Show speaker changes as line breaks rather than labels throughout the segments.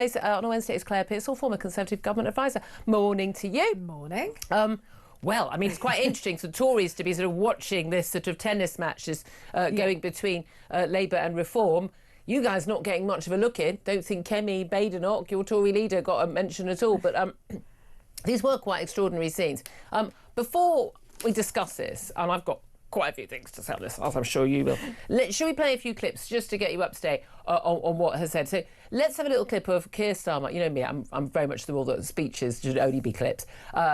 On a Wednesday, it's Claire Pearsall, former Conservative government advisor. Morning to you.
Morning.
Well, I mean, it's quite interesting for Tories to be sort of watching this sort of tennis matches going between Labour and Reform. You guys not getting much of a look in. Don't think Kemi Badenoch, your Tory leader, got a mention at all. But these were quite extraordinary scenes. Before we discuss this, and I've got quite a few things to say on this, as I'm sure you will. Shall we play a few clips just to get you up to date on what has said? So let's have a little clip of Keir Starmer. You know me, I'm very much the rule that speeches should only be clips.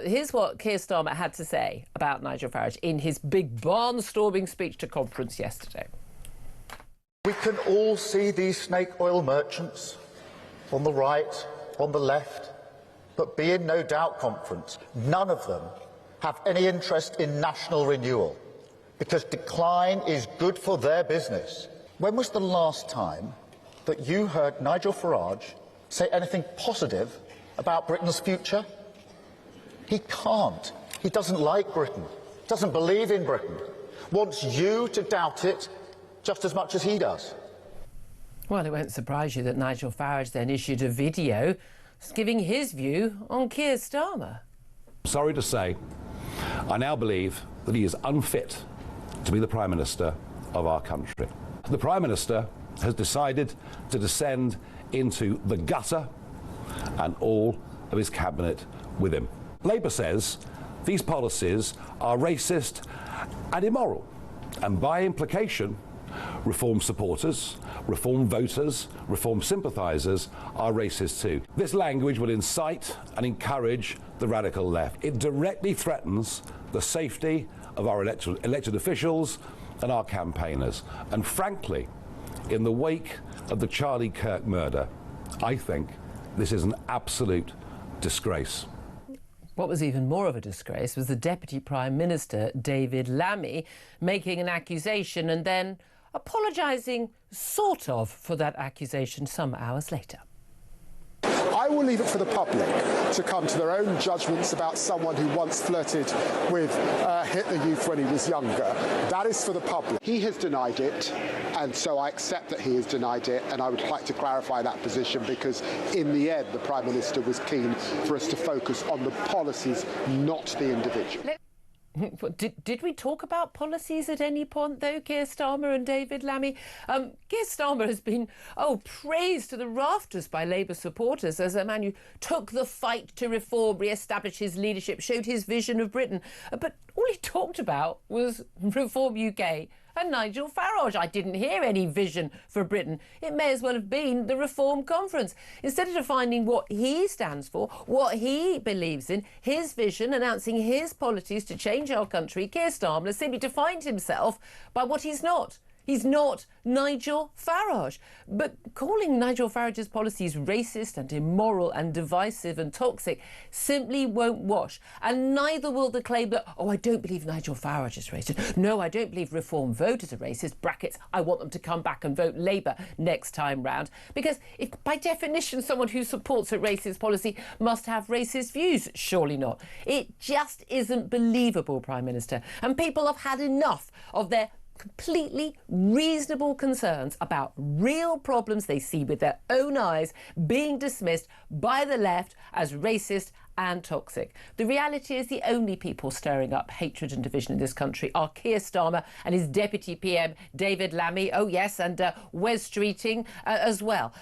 Here's what Keir Starmer had to say about Nigel Farage in his big barnstorming speech to conference yesterday.
We can all see these snake oil merchants on the right, on the left, but be in no doubt, conference, none of them have any interest in national renewal, because decline is good for their business. When was the last time that you heard Nigel Farage say anything positive about Britain's future? He can't. He doesn't like Britain, doesn't believe in Britain, wants you to doubt it just as much as he does.
Well, it won't surprise you that Nigel Farage then issued a video giving his view on Keir Starmer.
Sorry to say, I now believe that he is unfit to be the Prime Minister of our country. The Prime Minister has decided to descend into the gutter and all of his cabinet with him. Labour says these policies are racist and immoral, and by implication, Reform supporters, Reform voters, Reform sympathisers are racist too. This language will incite and encourage the radical left. It directly threatens the safety of our elected officials and our campaigners. And frankly, in the wake of the Charlie Kirk murder, I think this is an absolute disgrace.
What was even more of a disgrace was the Deputy Prime Minister, David Lammy, making an accusation and then apologising, sort of, for that accusation some hours later.
I will leave it for the public to come to their own judgments about someone who once flirted with Hitler Youth when he was younger. That is for the public. He has denied it, and so I accept that he has denied it, and I would like to clarify that position because in the end the Prime Minister was keen for us to focus on the policies, not the individual.
Did we talk about policies at any point, though, Keir Starmer and David Lammy? Keir Starmer has been, praised to the rafters by Labour supporters as a man who took the fight to reform, re-establish his leadership, showed his vision of Britain. But all he talked about was Reform UK and Nigel Farage. I didn't hear any vision for Britain. It may as well have been the Reform Conference. Instead of defining what he stands for, what he believes in, his vision, announcing his policies to change our country, Keir Starmer has simply defined himself by what he's not. He's not Nigel Farage. But calling Nigel Farage's policies racist and immoral and divisive and toxic simply won't wash. And neither will the claim that, I don't believe Nigel Farage is racist. No, I don't believe Reform voters are racist. Brackets, I want them to come back and vote Labour next time round. Because if, by definition, someone who supports a racist policy must have racist views, surely not. It just isn't believable, Prime Minister. And people have had enough of their completely reasonable concerns about real problems they see with their own eyes being dismissed by the left as racist and toxic. The reality is the only people stirring up hatred and division in this country are Keir Starmer and his Deputy PM, David Lammy, and Wes Streeting as well.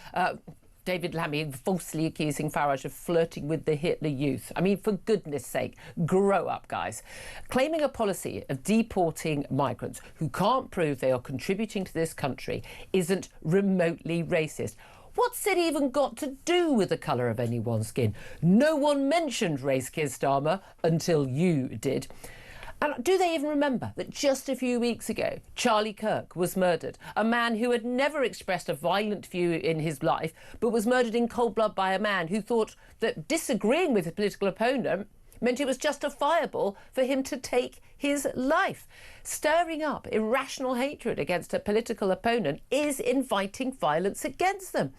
David Lammy falsely accusing Farage of flirting with the Hitler Youth. I mean, for goodness sake, grow up, guys. Claiming a policy of deporting migrants who can't prove they are contributing to this country isn't remotely racist. What's it even got to do with the colour of anyone's skin? No one mentioned race, Keir Starmer, until you did. And do they even remember that just a few weeks ago, Charlie Kirk was murdered, a man who had never expressed a violent view in his life, but was murdered in cold blood by a man who thought that disagreeing with his political opponent meant it was justifiable for him to take his life. Stirring up irrational hatred against a political opponent is inviting violence against them.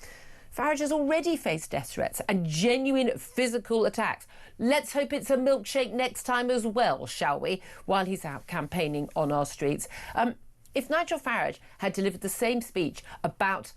Farage has already faced death threats and genuine physical attacks. Let's hope it's a milkshake next time as well, shall we, while he's out campaigning on our streets. If Nigel Farage had delivered the same speech about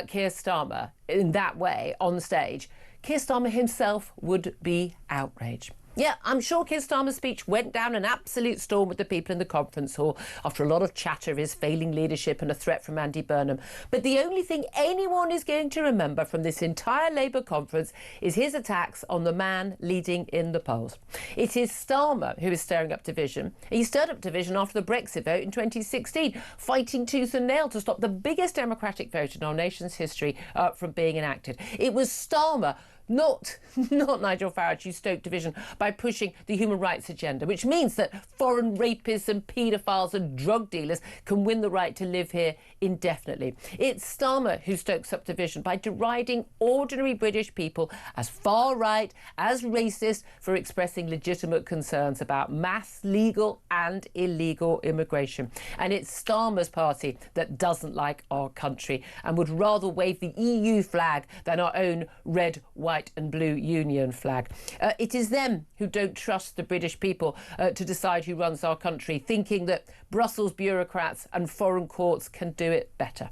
Keir Starmer in that way on stage, Keir Starmer himself would be outraged. Yeah, I'm sure Keir Starmer's speech went down an absolute storm with the people in the conference hall after a lot of chatter of his failing leadership and a threat from Andy Burnham. But the only thing anyone is going to remember from this entire Labour conference is his attacks on the man leading in the polls. It is Starmer who is stirring up division. He stirred up division after the Brexit vote in 2016, fighting tooth and nail to stop the biggest democratic vote in our nation's history from being enacted. It was Starmer, not Nigel Farage, who stoked division by pushing the human rights agenda, which means that foreign rapists and paedophiles and drug dealers can win the right to live here indefinitely. It's Starmer who stokes up division by deriding ordinary British people as far right, as racist, for expressing legitimate concerns about mass legal and illegal immigration. And it's Starmer's party that doesn't like our country and would rather wave the EU flag than our own red, white and blue union flag. It is them who don't trust the British people to decide who runs our country, thinking that Brussels bureaucrats and foreign courts can do it better.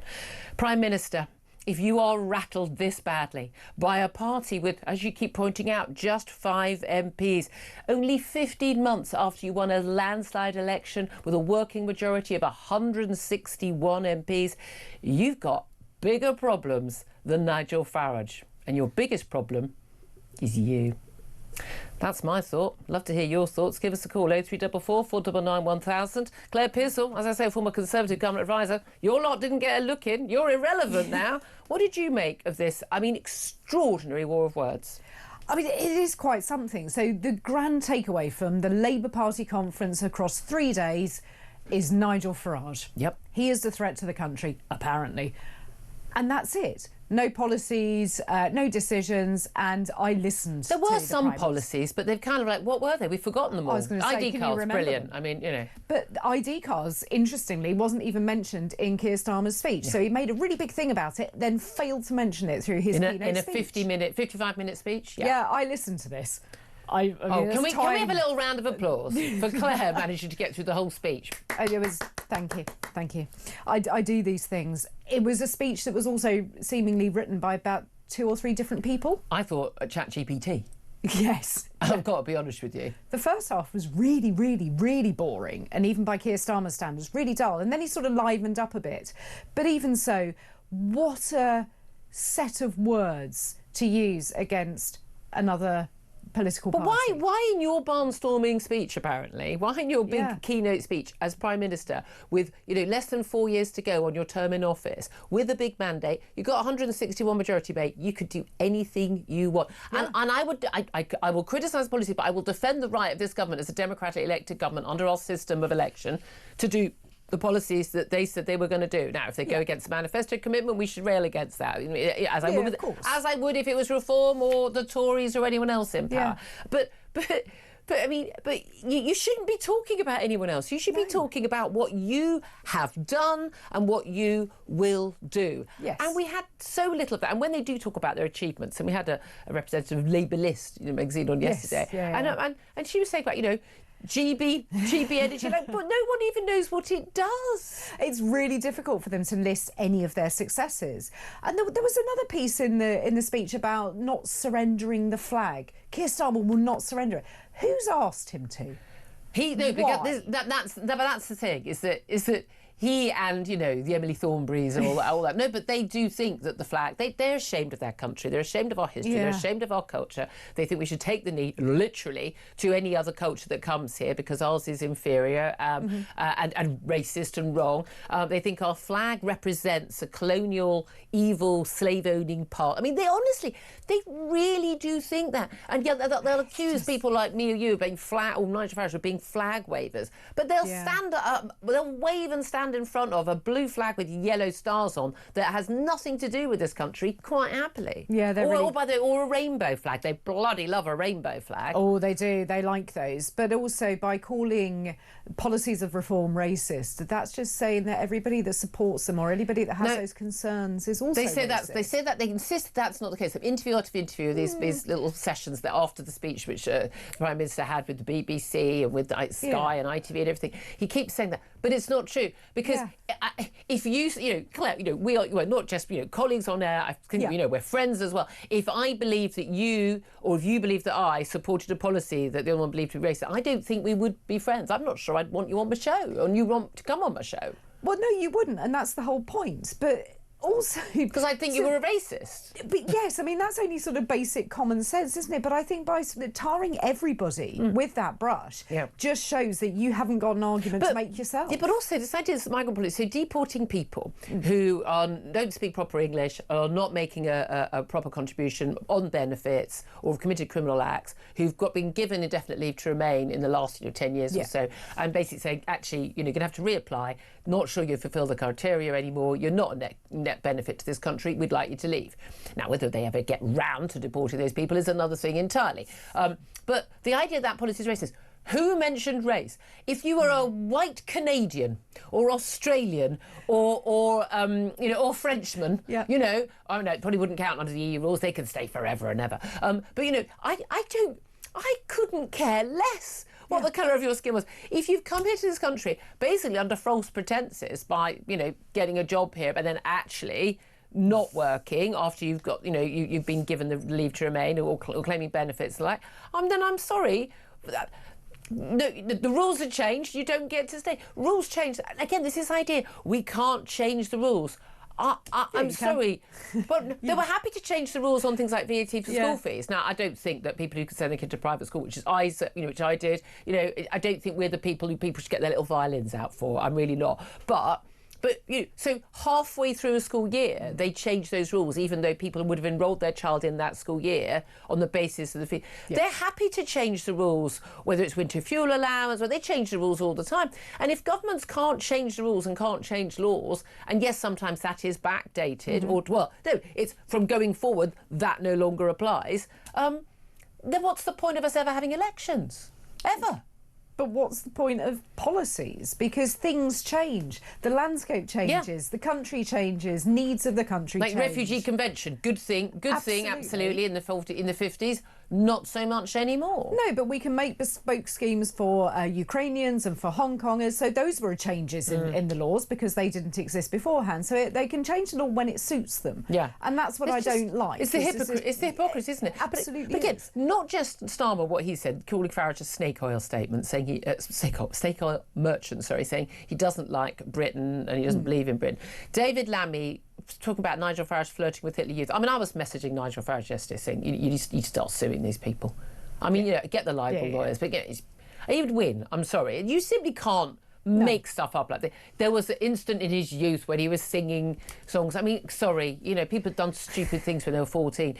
Prime Minister, if you are rattled this badly by a party with, as you keep pointing out, just 5 MPs, only 15 months after you won a landslide election with a working majority of 161 MPs, you've got bigger problems than Nigel Farage. And your biggest problem is you. That's my thought. Love to hear your thoughts. Give us a call, 0344 499 1000. Claire Pearsall, as I say, former Conservative government advisor, your lot didn't get a look in. You're irrelevant now. What did you make of this, extraordinary war of words?
It is quite something. So the grand takeaway from the Labour Party conference across 3 days is Nigel Farage.
Yep.
He is the threat to the country, apparently. And that's it. No policies, no decisions, and I listened to
There were
the
some
Prime
policies, but they've kind of what were they? We've forgotten them all.
I was going to say,
ID
can you
cards,
remember
brilliant.
them? But the ID cards, interestingly, wasn't even mentioned in Keir Starmer's speech. Yeah. So he made a really big thing about it, then failed to mention it through his keynote speech.
In a 55-minute speech?
Yeah, I listened to this.
Can we have a little round of applause for Claire managing to get through the whole speech?
It was, thank you. I do these things. It was a speech that was also seemingly written by about 2 or 3 different people.
I thought ChatGPT.
Yes.
I've got to be honest with you.
The first half was really, really, really boring, and even by Keir Starmer's standards, really dull. And then he sort of livened up a bit. But even so, what a set of words to use against another political party.
But why in your barnstorming speech, apparently, why in your big keynote speech as Prime Minister with, less than 4 years to go on your term in office, with a big mandate, you got 161 majority vote, you could do anything you want. Yeah. And I will criticise policy, but I will defend the right of this government as a democratic elected government under our system of election to do the policies that they said they were going to do. Now, if they go against the manifesto commitment, we should rail against that, as I would if it was Reform or the Tories or anyone else in power. Yeah. But you shouldn't be talking about anyone else. You should be talking about what you have done and what you will do.
Yes.
And we had so little of that. And when they do talk about their achievements, and we had a representative of Labour List magazine on yesterday, and she was saying about, GB energy, but no one even knows what it does.
It's really difficult for them to list any of their successes. And there was another piece in the speech about not surrendering the flag. Keir Starmer will not surrender it. Who's asked him to?
Because that's the thing. Is that he and, the Emily Thornberrys and all that. No, but they do think that the flag, they're ashamed of their country. They're ashamed of our history. Yeah. They're ashamed of our culture. They think we should take the knee, literally, to any other culture that comes here because ours is inferior and racist and wrong. They think our flag represents a colonial, evil, slave-owning part. They really do think that. And yet they'll accuse people like me or you of being or Nigel Farage of being flag wavers. But they'll stand up, they'll wave and stand in front of a blue flag with yellow stars on that has nothing to do with this country quite happily.
Yeah,
or a rainbow flag. They bloody love a rainbow flag.
Oh, they do. They like those. But also by calling policies of reform racist, that's just saying that everybody that supports them or anybody that has those concerns is also racist.
They insist that's not the case. Interview after interview, these little sessions that after the speech which the Prime Minister had with the BBC and with Sky and ITV and everything, he keeps saying that. But it's not true. because if we're not just colleagues on air. I think we're friends as well. If I believe that you, or if you believe that I supported a policy that the other one believed to be racist, I don't think we would be friends. I'm not sure I'd want you on my show, and you want to come on my show.
Well, no, you wouldn't, and that's the whole point. But also,
because I think you were a racist.
But yes, I mean, that's only sort of basic common sense, isn't it? But I think by sort of tarring everybody with that brush just shows that you haven't got an argument to make yourself.
Yeah, but also this idea of migrant policy, so deporting people who don't speak proper English, are not making a proper contribution on benefits, or have committed criminal acts, who've been given indefinite leave to remain in the last 10 years or so, and basically saying, actually, you're going to have to reapply, not sure you fulfil the criteria anymore, you're not a net benefit to this country, we'd like you to leave. Now, whether they ever get round to deporting those people is another thing entirely. But the idea that policy is racist, who mentioned race? If you were a white Canadian or Australian or Frenchman, I know it probably wouldn't count under the EU rules. They can stay forever and ever. But I couldn't care less what the colour of your skin was. If you've come here to this country basically under false pretences by, getting a job here, but then actually not working after you've got, you've been given the leave to remain or claiming benefits, then I'm sorry. No, the rules have changed. You don't get to stay. Rules change. Again, this is the idea. We can't change the rules. I'm sorry, but they were happy to change the rules on things like VAT for school fees. Now, I don't think that people who can send their kid to private school, which I did, I don't think we're the people who people should get their little violins out for. I'm really not. But so halfway through a school year, they changed those rules, even though people would have enrolled their child in that school year on the basis of the fee. They're happy to change the rules, whether it's winter fuel allowance, or they change the rules all the time. And if governments can't change the rules and can't change laws, and yes, sometimes that is backdated, it's from going forward, that no longer applies, then what's the point of us ever having elections? Ever?
But what's the point of policies? Because things change, the landscape changes, the country changes, needs of the country change.
Like refugee convention, good thing, absolutely in the 50s. Not so much anymore.
No, but we can make bespoke schemes for Ukrainians and for Hong Kongers. So those were changes in the laws because they didn't exist beforehand. So they can change the law when it suits them. Yeah, and that's what I don't like.
It's the hypocrisy, isn't it?
Absolutely.
But again, not just Starmer, what he said, calling Farage a snake oil statement, saying he snake oil merchant, saying he doesn't like Britain and he doesn't believe in Britain. David Lammy talking about Nigel Farage flirting with Hitler Youth. I mean, I was messaging Nigel Farage yesterday saying, you need to start suing these people. I mean, get the libel lawyers, but he would win. I'm sorry. You simply can't make stuff up like that. There was an instant in his youth when he was singing songs. I mean, sorry, people have done stupid things when they were 14.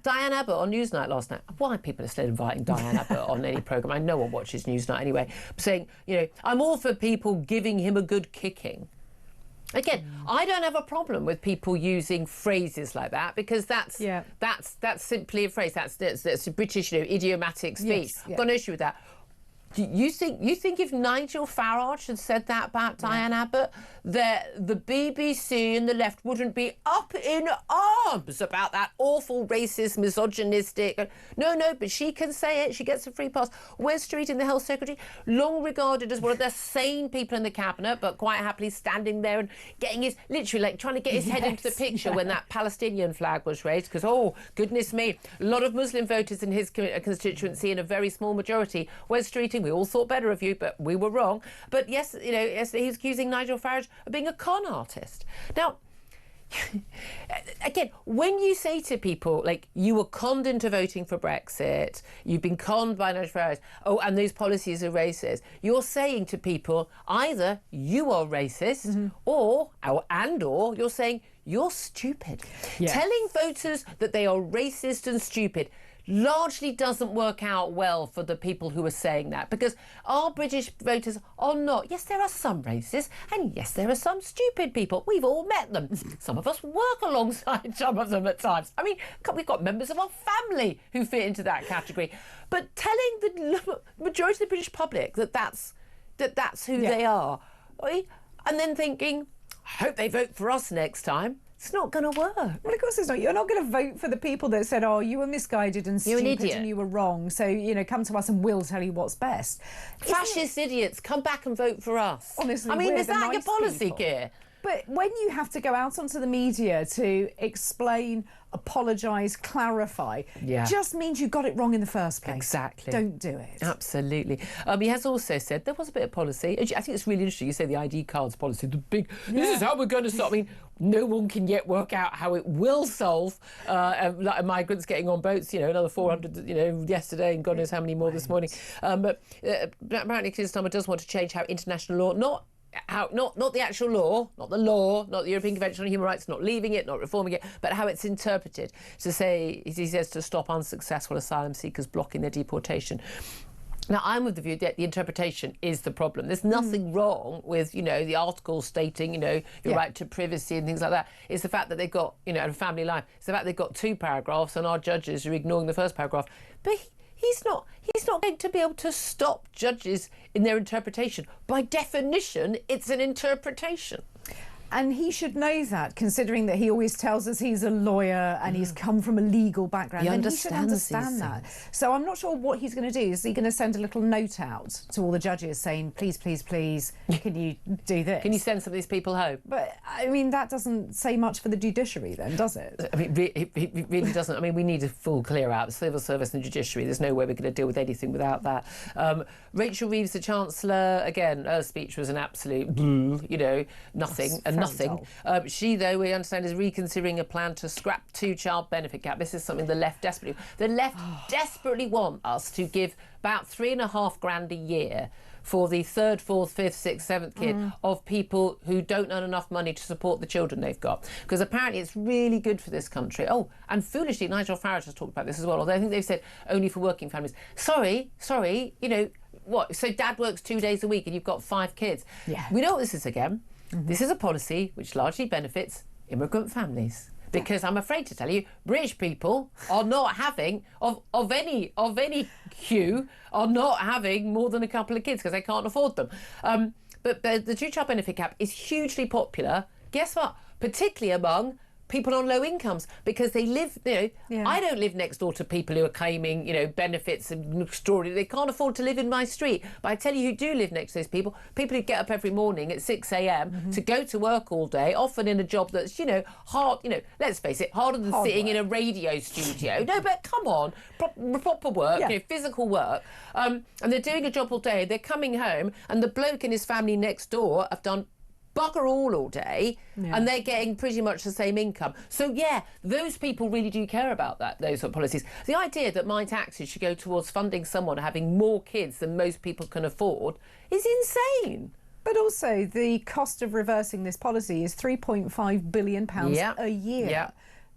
Diane Abbott on Newsnight last night. Why people are still inviting Diane Abbott on any programme? I know no one watches Newsnight anyway. Saying, I'm all for people giving him a good kicking. Again, I don't have a problem with people using phrases like that because that's simply a phrase. That's a British, idiomatic speech. I've got no issue with that. Do you think if Nigel Farage had said that about Diane Abbott, that the BBC and the left wouldn't be up in arms about that awful racist, misogynistic? No, but she can say it. She gets a free pass. Wes Streeting, the Health Secretary, long regarded as one of the sane people in the cabinet, but quite happily standing there and getting his, literally trying to get his head into the picture when that Palestinian flag was raised, because, oh, goodness me, a lot of Muslim voters in his constituency and a very small majority. Wes Streeting, we all thought better of you, but we were wrong. But yes, he's accusing Nigel Farage of being a con artist. Now, again, when you say to people, you were conned into voting for Brexit, you've been conned by Nigel Farage, and those policies are racist, you're saying to people, either you are racist or you're saying you're stupid. Yes. Telling voters that they are racist and stupid largely doesn't work out well for the people who are saying that, because our British voters are not. Yes, there are some racists, and yes, there are some stupid people. We've all met them. Some of us work alongside some of them at times. I mean, we've got members of our family who fit into that category. But telling the majority of the British public that's who they are, and then thinking, I hope they vote for us next time. It's not going to work.
Well, of course it's not. You're not going to vote for the people that said, oh, you were misguided and
You're an
stupid
idiot.
and you were wrong. So, you know, come to us and we'll tell you what's best.
Fascist idiots, come back and vote for us.
Honestly,
I mean,
we're
is
the
that your
nice
policy,
people.
Keir?
But when you have to go out onto the media to explain, apologise, clarify,
Yeah.
it just means you got it wrong in the first place.
Exactly.
Don't do it.
Absolutely. He has also said there was a bit of policy. I think it's really interesting. You say the ID cards policy, the big. This is how we're going to stop. I mean, no one can yet work out how it will solve migrants getting on boats. You know, another 400. You know, yesterday, and God knows how many more this morning. But apparently, Keir Starmer does want to change how international law, not the actual law, not the law, not the European Convention on Human Rights, not leaving it, not reforming it, but how it's interpreted. To say, he says, to stop unsuccessful asylum seekers blocking their deportation. Now, I'm of the view that the interpretation is the problem. There's nothing wrong with, you know, the article stating, you know, your right to privacy and things like that. It's the fact that they've got, you know, a family life. It's the fact they've got 2 paragraphs and our judges are ignoring the first paragraph. But he's not going to be able to stop judges in their interpretation. By definition, it's an interpretation.
And he should know that, considering that he always tells us he's a lawyer and he's come from a legal background.
He
Then he should
understands
understand that.
these
So I'm not sure what he's going to do. Is he going to send a little note out to all the judges saying, please, please, please, can you do this?
Can you send some of these people home?
But, I mean, that doesn't say much for the judiciary then, does it?
I mean, it really doesn't. I mean, we need a full clear out the civil service and judiciary. There's no way we're going to deal with anything without that. Rachel Reeves, the Chancellor, again, her speech was an absolute, you know, nothing and nothing. She, though, we understand, is reconsidering a plan to scrap 2-child benefit cap. This is something the left desperately want us to give about £3,500 a year for the 3rd, 4th, 5th, 6th, 7th kid of people who don't earn enough money to support the children they've got. Because apparently it's really good for this country. Oh, and foolishly, Nigel Farage has talked about this as well, although I think they've said only for working families. Sorry, you know, what? So dad works 2 days a week and you've got 5 kids.
Yeah.
We know what this is again. This is a policy which largely benefits immigrant families. Because I'm afraid to tell you, British people are not having, of any hue, are not having more than a couple of kids because they can't afford them. But the 2-child benefit cap is hugely popular. Guess what? Particularly among people on low incomes, because they live, you know, I don't live next door to people who are claiming, you know, benefits and extraordinary. They can't afford to live in my street. But I tell you who do live next to those people who get up every morning at 6 a.m. to go to work all day, often in a job that's, you know, hard, you know, let's face it, harder than sitting in a radio studio. No, but come on, proper work, you know, physical work. And they're doing a job all day. They're coming home and the bloke and his family next door have done bugger all day, and they're getting pretty much the same income. So yeah, those people really do care about those sort of policies. The idea that my taxes should go towards funding someone having more kids than most people can afford is insane.
But also, the cost of reversing this policy is £3.5 billion a year.
Yeah.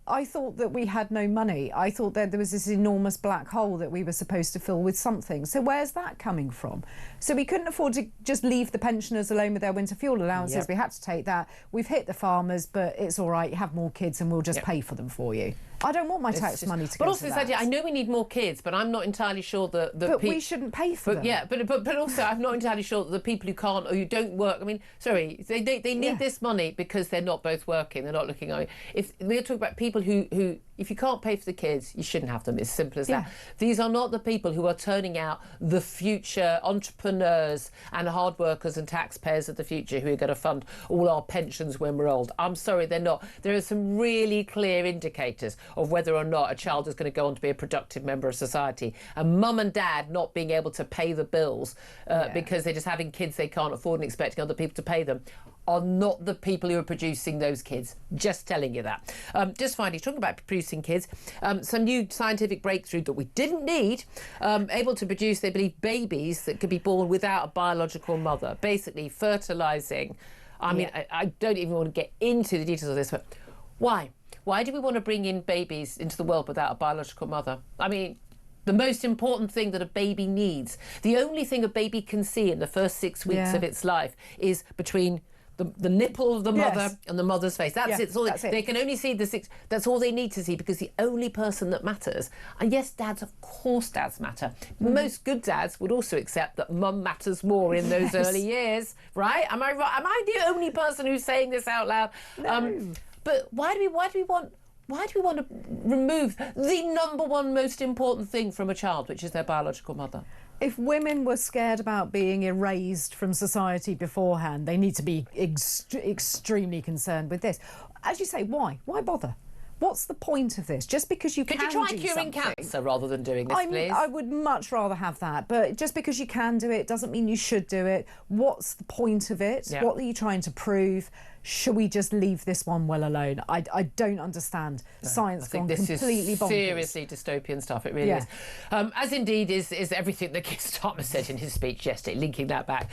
I thought that we had no money. I thought that there was this enormous black hole that we were supposed to fill with something. So where's that coming from? So we couldn't afford to just leave the pensioners alone with their winter fuel allowances. We had to take that. We've hit the farmers, but it's all right. Have more kids and we'll just pay for them for you. I don't want my tax money to go to that.
But also this idea, I know we need more kids, but I'm not entirely sure that
But we shouldn't pay for them.
Yeah, but also I'm not entirely sure that the people who can't or who don't work, I mean, sorry, they need this money because they're not both working, they're not looking at. If we're talking about people who if you can't pay for the kids, you shouldn't have them. It's simple as that. These are not the people who are turning out the future entrepreneurs and hard workers and taxpayers of the future who are going to fund all our pensions when we're old. I'm sorry, they're not. There are some really clear indicators of whether or not a child is going to go on to be a productive member of society. And mum and dad not being able to pay the bills because they're just having kids they can't afford and expecting other people to pay them are not the people who are producing those kids. Just telling you that. Just finally, talking about producing kids, some new scientific breakthrough that we didn't need, able to produce, they believe, babies that could be born without a biological mother, basically fertilising. I mean, I don't even want to get into the details of this, but why? Why do we want to bring in babies into the world without a biological mother? I mean, the most important thing that a baby needs, the only thing a baby can see in the first 6 weeks of its life is between the nipple of the mother and the mother's face. That's it. That's all they can only see the 6. That's all they need to see, because the only person that matters, and yes, dads, of course dads matter. Most good dads would also accept that mum matters more in those early years, right? Am I right? Am I the only person who's saying this out loud?
No.
But why do we want to remove the number one most important thing from a child, which is their biological mother?
If women were scared about being erased from society beforehand, they need to be extremely concerned with this. As you say, why? Why bother? What's the point of this? Just because you
Could
can
you try
do
curing
something,
cancer rather than doing this, please?
I would much rather have that. But just because you can do it doesn't mean you should do it. What's the point of it?
Yeah.
What are you trying to prove? Should we just leave this one well alone? I don't understand. Science gone completely bonkers.
Seriously dystopian stuff. It really is. As indeed is everything that Keir Starmer said in his speech yesterday, linking that back.